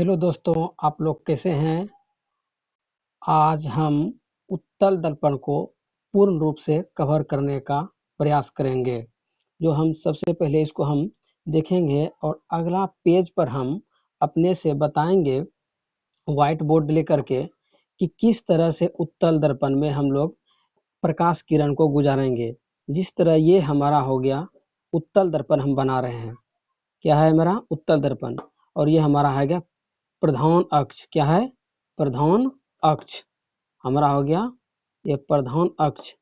Hello दोस्तों, आप लोग कैसे हैं? आज हम उत्तल दर्पण को पूर्ण रूप से कवर करने का प्रयास करेंगे। जो हम सबसे पहले इसको हम देखेंगे और अगला पेज पर हम अपने से बताएंगे व्हाइट बोर्ड लेकर के कि किस तरह से उत्तल दर्पण में हम लोग प्रकाश किरण को गुजारेंगे। जिस तरह ये हमारा हो गया उत्तल दर्पण हम बना रहे हैं। क्या है मेरा उत्तल दर्पण, और ये हमारा है गया प्रधान अक्ष। क्या है? प्रधान अक्ष हमारा हो गया ये प्रधान अक्ष।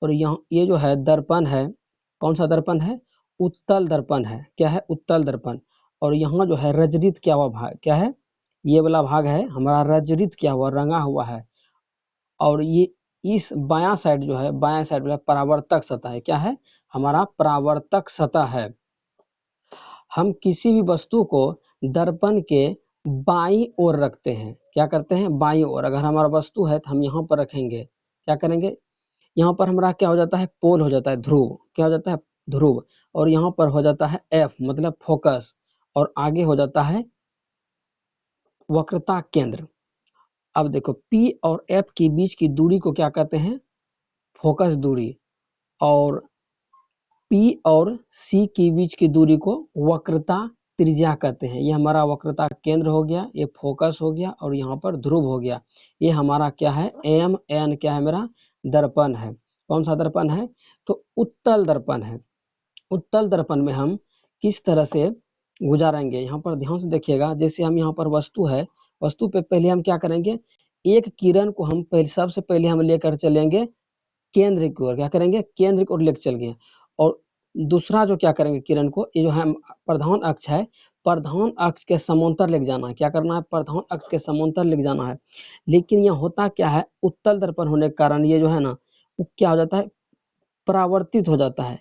और यहाँ ये जो है दर्पण है, कौन सा दर्पण है? उत्तल दर्पण है। क्या है? उत्तल दर्पण। और यहाँ जो है रजरित क्या हुआ भाग, क्या है? ये वाला भाग है हमारा रजरित क्या हुआ, रंगा हुआ है। और ये इस बायां साइड जो है, बायां साइड में परावर्तक सतह है। क्या है? हमारा परावर्तक सतह है। हम किसी भी वस्तु को दर्पण के बाईं ओर रखते हैं। क्या करते हैं? बाईं ओर। अगर हमारा वस्तु है तो हम यहाँ पर रखेंगे। क्या करेंगे? यहाँ पर हमारा क्या हो जाता है? पोल हो जाता है, ध्रुव। क्या हो जाता है? ध्रुव। और यहाँ पर हो जाता है एफ मतलब फोकस, और आगे हो जाता है वक्रता केंद्र। अब देखो पी और एफ के बीच की दूरी को क्या कहते हैं? फोकस दूरी। और पी और सी के बीच की दूरी को वक्रता त्रिज्या कहते हैं। ये हमारा वक्रता केंद्र हो गया, ये फोकस हो गया, और यहाँ पर ध्रुव हो गया। ये हमारा क्या है? एम एन क्या है? मेरा दर्पण है। कौन सा दर्पण है? तो उत्तल दर्पण है। उत्तल दर्पण में हम किस तरह से गुजारेंगे, यहाँ पर ध्यान से देखिएगा। जैसे हम यहाँ पर वस्तु है, वस्तु पे पहले हम क्या करेंगे? एक किरण को हम पहले सबसे पहले हम लेकर चलेंगे केंद्र की ओर। क्या करेंगे? केंद्र की ओर लेकर चल गए। और दूसरा जो क्या करेंगे किरण को, ये जो है प्रधान अक्ष है, प्रधान अक्ष के समांतर लेके जाना है। क्या करना है? प्रधान अक्ष के समांतर लेके जाना है। लेकिन यह होता क्या है? उत्तल दर्पण होने के कारण ये जो है ना, वो क्या हो जाता है? परावर्तित हो जाता है।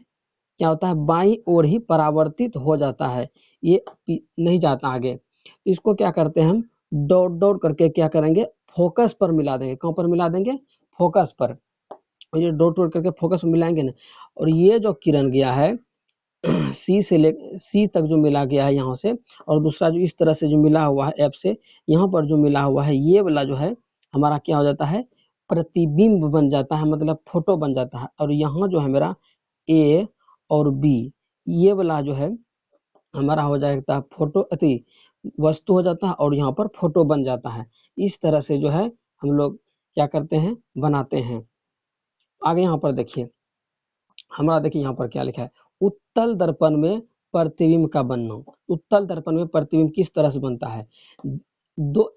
क्या होता है? बाईं ओर ही परावर्तित हो जाता है, ये नहीं जाता आगे। इसको क्या करते हैं हम? डॉट डॉट करके क्या करेंगे? फोकस पर मिला देंगे। कहाँ पर मिला देंगे? फोकस पर। और ये डॉट डॉट करके फोकस में मिलाएंगे ना, और ये जो किरण गया है सी से ले सी तक जो मिला गया है यहाँ से, और दूसरा जो इस तरह से जो मिला हुआ है एफ से, यहाँ पर जो मिला हुआ है, ये वाला जो है हमारा क्या हो जाता है? प्रतिबिंब बन जाता है, मतलब फोटो बन जाता है। और यहाँ जो है मेरा ए और बी, ये वाला जो है हमारा हो जाता है फोटो अति वस्तु हो जाता है, और यहाँ पर फोटो बन जाता है। इस तरह से जो है हम लोग क्या करते हैं? बनाते हैं। आगे यहाँ पर देखिए, हमारा देखिए यहाँ पर क्या लिखा है? उत्तल दर्पण में प्रतिबिंब का बनना। उत्तल दर्पण में प्रतिबिंब किस तरह से बनता है?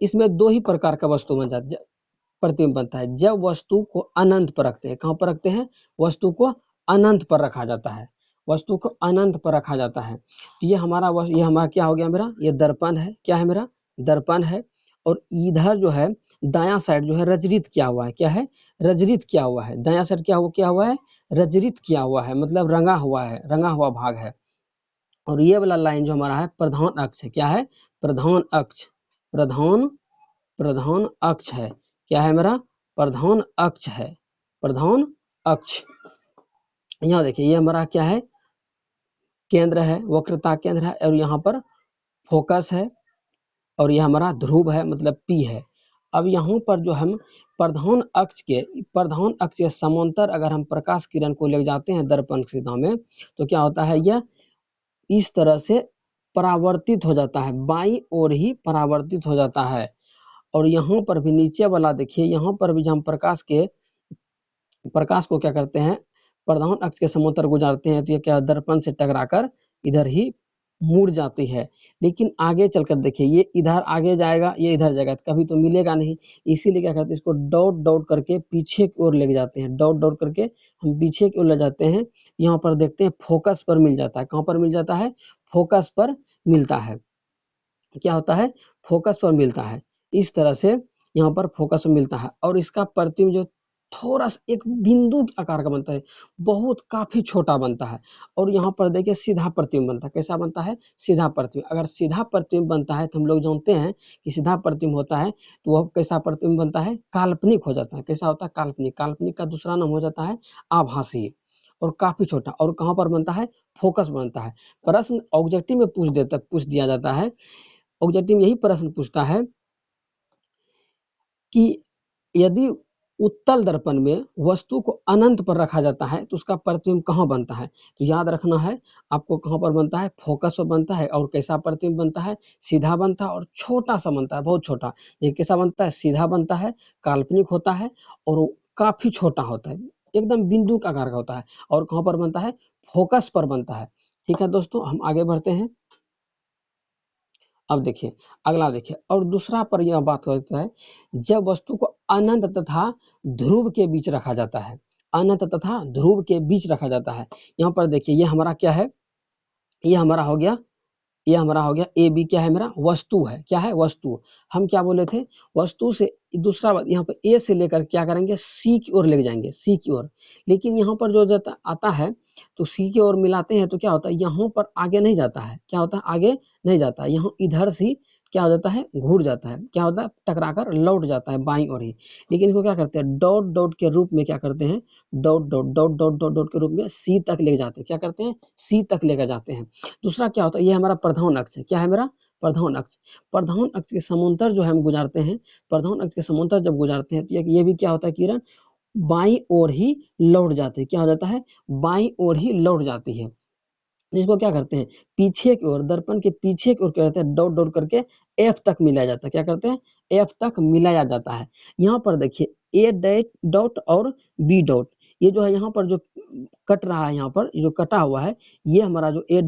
इसमें दो ही प्रकार का वस्तु बन जाता है, प्रतिबिंब बनता है। जब वस्तु को अनंत पर रखते हैं। कहाँ पर रखते हैं? वस्तु को अनंत पर रखा जाता है। वस्तु को अनंत पर रखा जाता है। तो ये हमारा क्या हो गया? मेरा ये दर्पण है। क्या है? मेरा दर्पण है। और इधर जो है दायां साइड जो है रजरित किया हुआ है। क्या है? रजरित किया हुआ है। दायां साइड क्या हुआ है? रजरित किया हुआ है, मतलब रंगा हुआ है, रंगा हुआ भाग है। और ये वाला लाइन जो हमारा है प्रधान अक्ष है। क्या है? प्रधान अक्ष। प्रधान प्रधान अक्ष है। क्या है मेरा? प्रधान अक्ष है। प्रधान अक्ष। यहाँ देखिए, ये हमारा क्या है? केंद्र है, वक्रता केंद्र है, और यहाँ पर फोकस है, और यह हमारा ध्रुव है, मतलब पी है। अब यहाँ पर जो हम प्रधान अक्ष के समांतर अगर हम प्रकाश किरण को ले जाते हैं दर्पण सीधा में, तो क्या होता है? यह इस तरह से परावर्तित हो जाता है, बाईं ओर ही परावर्तित हो जाता है। और यहाँ पर भी नीचे वाला देखिए, यहाँ पर भी हम प्रकाश को क्या करते हैं? प्रधान अक्ष के समांतर गुजारते हैं, तो ये क्या दर्पण से टकराकर इधर ही मुड़ जाती है। लेकिन आगे चलकर देखिए, ये इधर आगे जाएगा, ये इधर जाएगा, तो कभी तो मिलेगा नहीं। इसीलिए क्या करते हैं? इसको डॉट डॉट करके पीछे की ओर ले जाते हैं। डॉट डॉट करके हम पीछे की ओर ले जाते हैं। यहाँ पर देखते हैं फोकस पर मिल जाता है। कहाँ पर मिल जाता है? फोकस पर मिलता है। क्या होता है? फोकस पर मिलता है। इस तरह से यहाँ पर फोकस पर मिलता है। और इसका प्रतिबिंब जो थोड़ा सा एक बिंदु आकार का बनता है, बहुत काफी छोटा बनता है। और यहाँ पर देखिए सीधा प्रतिबिंब बनता है। कैसा बनता है? सीधा प्रतिबिंब। अगर सीधा प्रतिबिंब बनता है तो हम लोग जानते हैं कि सीधा प्रतिबिंब होता है तो वह कैसा प्रतिबिंब बनता है? काल्पनिक हो जाता है। कैसा होता है? काल्पनिक। काल्पनिक का दूसरा नाम हो जाता है आभासी। और काफी छोटा। और कहाँ पर बनता है? फोकस बनता है। प्रश्न ऑब्जेक्टिव में पूछ दिया जाता है ऑब्जेक्टिव यही प्रश्न पूछता है कि यदि उत्तल दर्पण में वस्तु को अनंत पर रखा जाता है तो उसका प्रतिबिंब कहाँ बनता है। तो याद रखना है आपको, कहाँ पर बनता है, फोकस पर बनता है। और कैसा प्रतिबिंब बनता है, सीधा बनता है और छोटा सा बनता है, बहुत छोटा। ये कैसा बनता है, सीधा बनता है, काल्पनिक होता है और काफी छोटा होता है, एकदम बिंदु का आकार का होता है। और कहाँ पर बनता है, फोकस पर बनता है। ठीक है दोस्तों, हम आगे बढ़ते हैं। अब देखिए अगला, देखिए और दूसरा पर यह बात करता है, जब वस्तु को अनंत तथा ध्रुव के बीच रखा जाता है, अनंत तथा ध्रुव के बीच रखा जाता है। यहाँ पर देखिए ये हमारा क्या है, ये हमारा हो गया, ये हमारा हो गया ए बी, क्या है मेरा, वस्तु है। क्या है, वस्तु। हम क्या बोले थे, वस्तु से दूसरा बात, यहाँ पर ए से लेकर क्या करेंगे, सी की ओर ले जाएंगे, सी की ओर। लेकिन यहाँ पर जो जाता आता है तो सी की ओर मिलाते हैं तो क्या होता है, यहाँ पर आगे नहीं जाता है, क्या होता है, आगे नहीं जाता है, यहाँ इधर से क्या हो जाता है, घूर जाता है, क्या होता है, टकरा कर लौट जाता है बाईं ओर ही। लेकिन इसको क्या करते हैं, डॉट डॉट के रूप में क्या करते हैं, dot dot dot dot dot dot के रूप में सी तक ले जाते हैं, क्या करते हैं, सी तक लेकर जाते हैं। दूसरा क्या होता है, ये हमारा प्रधान अक्ष है। क्या है मेरा, प्रधान अक्ष। प्रधान अक्ष के समांतर जो हम गुजारते हैं, प्रधान अक्ष के समांतर जब गुजारते हैं तो ये भी क्या होता है किरण, बाईं ओर ही लौट जाते हैं। क्या हो जाता है, बाईं ओर ही लौट जाती है। इसको क्या करते हैं, पीछे की ओर, दर्पण के पीछे की ओर क्या करते हैं, डॉट डॉट करके एफ तक मिलाया जाता है। क्या करते हैं, एफ तक मिलाया जाता है। यहाँ पर देखिए ए डॉट डॉट और बी डॉट, ये जो है यहाँ पर जो कट रहा है, यहाँ पर जो कटा हुआ है, ये हमारा जो ए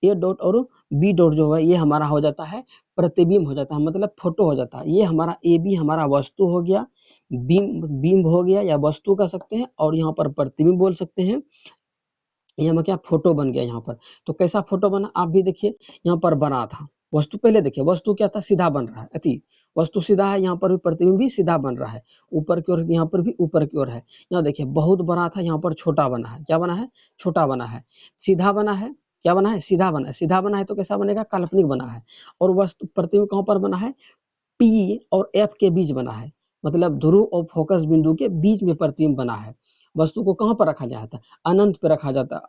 डॉट और बी डॉट जो है, ये हमारा हो जाता है प्रतिबिंब हो जाता है, मतलब फोटो हो जाता है। ये हमारा ए बी हमारा वस्तु हो गया, बिंब हो गया या वस्तु कह सकते हैं, और यहाँ पर प्रतिबिंब बोल सकते हैं। यहाँ में क्या फोटो बन गया यहाँ पर। तो कैसा फोटो बना, आप भी देखिए, यहाँ पर बना था वस्तु, पहले देखिए वस्तु क्या था, सीधा बन रहा है, अति वस्तु सीधा है, यहाँ पर भी प्रतिबिंब भी सीधा बन रहा है, ऊपर की ओर, यहाँ पर भी ऊपर की ओर है। यहाँ देखिए बहुत बड़ा था, यहाँ पर छोटा बना है, क्या बना है, छोटा बना है। सीधा बना है, क्या बना है, सीधा बना है। सीधा बना है तो कैसा बनेगा, काल्पनिक बना है। और वस्तु प्रतिबिंब कहाँ पर बना है, पी और एफ के बीच बना है, मतलब ध्रुव और फोकस बिंदु के बीच में प्रतिबिंब बना है। वस्तु को कहाँ पर रखा जाता है, अनंत पे रखा जाता है,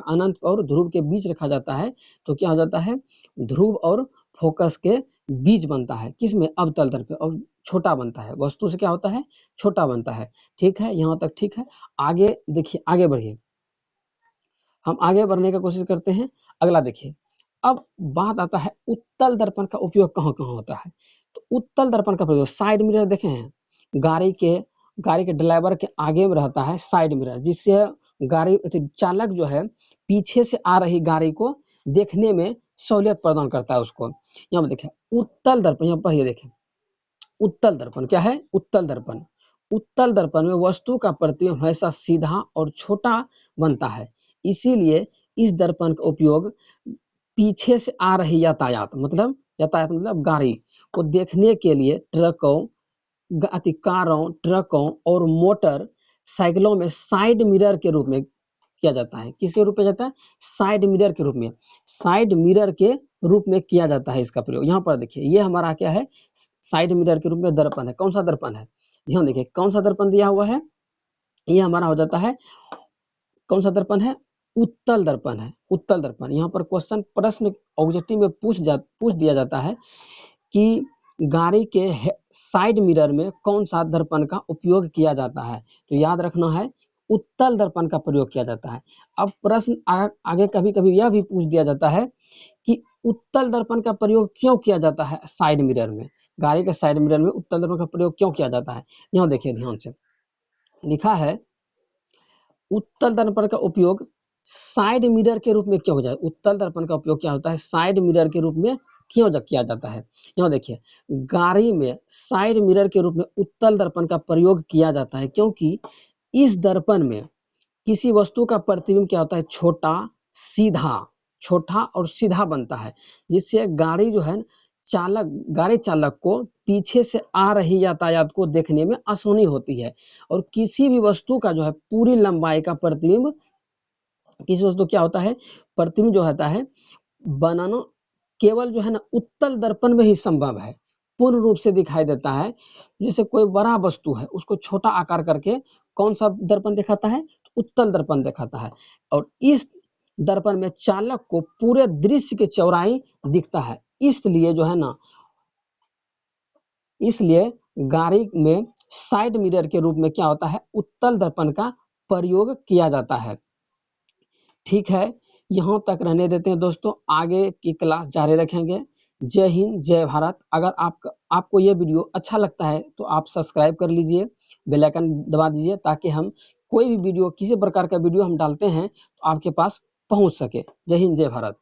अनंत और ध्रुव के बीच रखा जाता है। तो क्या हो जाता है, ध्रुव और फोकस के बीच बनता है, किसमें, अवतल तल पे, और छोटा बनता है, वस्तु से क्या होता है, छोटा बनता है। ठीक है, यहाँ तक ठीक है। आगे देखिए, आगे बढ़िए, हम आगे बढ़ने की कोशिश करते हैं। अगला देखिए, अब बात आता है उत्तल दर्पण का उपयोग कहाँ कहाँ होता है। तो उत्तल दर्पण का प्रयोग, साइड मिरर देखे हैं, गाड़ी के ड्राइवर के आगे में रहता है साइड मिरर, जिससे गाड़ी चालक जो है पीछे से आ रही गाड़ी को देखने में सहूलियत प्रदान करता है उसको। यहाँ पर देखें उत्तल दर्पण, यहाँ पर ये देखें उत्तल दर्पण क्या है, उत्तल दर्पण। उत्तल दर्पण में वस्तु का प्रतिबिंब हमेशा सीधा और छोटा बनता है। इसीलिए इस दर्पण का उपयोग पीछे से आ रही यातायात मतलब गाड़ी को देखने के लिए कारों, ट्रकों और मोटर साइकिलों में साइड मिरर के रूप में किया जाता है। किसके रूप में जाता है, साइड मिरर के रूप में, साइड मिरर के रूप में किया जाता है इसका प्रयोग। यहाँ पर देखिए ये हमारा क्या है, साइड मिरर के रूप में दर्पण है। कौन सा दर्पण है, ध्यान देखिए कौन सा दर्पण दिया हुआ है, ये हमारा हो जाता है, कौन सा दर्पण है, उत्तल दर्पण है, उत्तल दर्पण। यहाँ पर प्रश्न ऑब्जेक्टिव में पूछ दिया जाता है कि गाड़ी के साइड मिरर में कौन सा दर्पण का उपयोग किया जाता है। तो याद रखना है उत्तल दर्पण का प्रयोग किया जाता है। अब प्रश्न आगे कभी कभी यह भी पूछ दिया जाता है कि उत्तल दर्पण का प्रयोग क्यों किया जाता है साइड मिरर में, गाड़ी के साइड मिरर में उत्तल दर्पण का प्रयोग क्यों किया जाता है। यहाँ देखिए ध्यान से लिखा है, उत्तल दर्पण का उपयोग साइड मिरर के रूप में क्यों हो जाए, उत्तल दर्पण का उपयोग क्या होता है, साइड मिरर के रूप में क्यों किया जाता है। यहाँ देखिए गाड़ी में साइड मिरर के रूप में उत्तल दर्पण का प्रयोग किया जाता है, क्योंकि इस दर्पण में किसी वस्तु का प्रतिबिंब क्या होता है, छोटा और सीधा बनता है, जिससे गाड़ी चालक को पीछे से आ रही यातायात को देखने में आसानी होती है। और किसी भी वस्तु का जो है पूरी लंबाई का प्रतिबिंब, किसी वस्तु क्या होता है, प्रतिबिंब जो होता है बनाना केवल जो है ना उत्तल दर्पण में ही संभव है, पूर्ण रूप से दिखाई देता है। जैसे कोई बड़ा वस्तु है उसको छोटा आकार करके कौन सा दर्पण दिखाता है, उत्तल दर्पण दिखाता है। और इस दर्पण में चालक को पूरे दृश्य की चौड़ाई दिखता है, इसलिए जो है ना, इसलिए गाड़ी में साइड मिरर के रूप में क्या होता है, उत्तल दर्पण का प्रयोग किया जाता है। ठीक है, यहाँ तक रहने देते हैं दोस्तों, आगे की क्लास जारी रखेंगे। जय हिंद, जय भारत। अगर आपको ये वीडियो अच्छा लगता है तो आप सब्सक्राइब कर लीजिए, बेल आइकन दबा दीजिए, ताकि हम कोई भी वीडियो, किसी प्रकार का वीडियो हम डालते हैं तो आपके पास पहुँच सके। जय हिंद, जय भारत।